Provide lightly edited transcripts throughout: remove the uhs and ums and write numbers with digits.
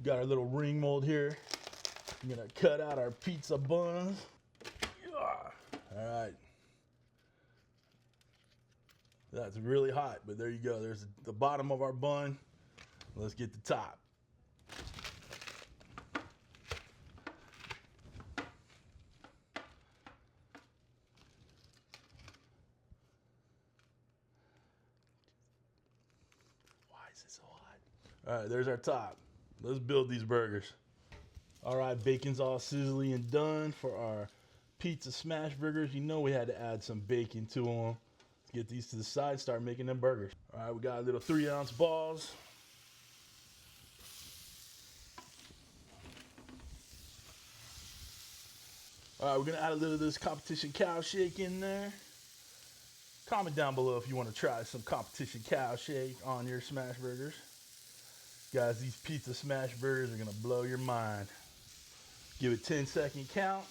Got our little ring mold here. I'm gonna cut out our pizza buns. All right. That's really hot, but there you go. There's the bottom of our bun. Let's get the top. Why is it so hot? All right, there's our top. Let's build these burgers. All right, bacon's all sizzly and done for our pizza smash burgers. You know we had to add some bacon to them. Let's get these to the side and start making them burgers. All right, we got little 3-ounce balls. All right, we're gonna add a little of this competition cow shake in there. Comment down below if you want to try some competition cow shake on your smash burgers. Guys, these pizza smash burgers are gonna blow your mind. Give it 10-second count.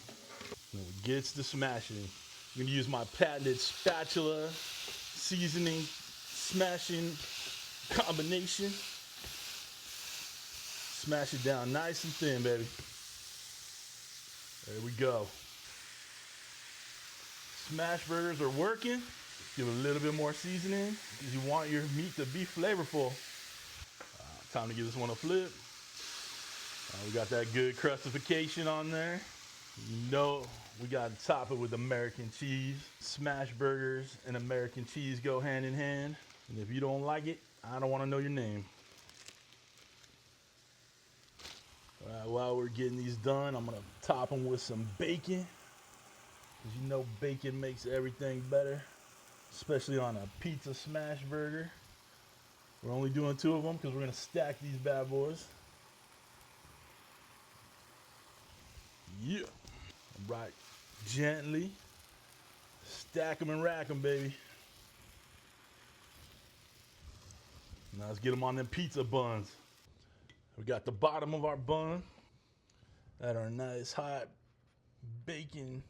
And it gets to smashing. I'm gonna use my patented spatula seasoning smashing combination. Smash it down nice and thin, baby. There we go. Smash burgers are working. Give it a little bit more seasoning because you want your meat to be flavorful. Time to give this one a flip. We got that good crustification on there. You know we got to top it with American cheese. Smash burgers and American cheese go hand in hand. And if you don't like it, I don't want to know your name. All right, while we're getting these done, I'm gonna top them with some bacon. Because you know bacon makes everything better, especially on a pizza smash burger. We're only doing 2 of them because we're gonna stack these bad boys. Yeah. Right, gently stack them and rack them, baby. Now let's get them on them pizza buns. We got the bottom of our bun. Add our nice hot bacon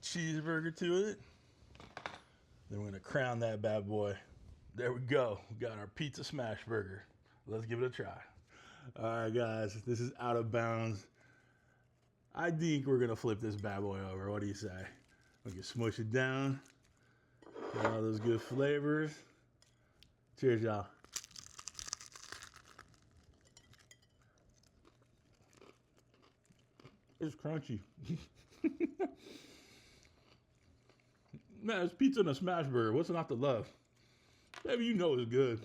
cheeseburger to it. Then we're gonna crown that bad boy. There we go. We got our pizza smash burger. Let's give it a try. All right, guys, this is out of bounds. I think we're gonna flip this bad boy over. What do you say? We can smush it down. Get all those good flavors. Cheers, y'all. It's crunchy. Man, it's pizza and a smash burger. What's not to love? Baby, you know it's good.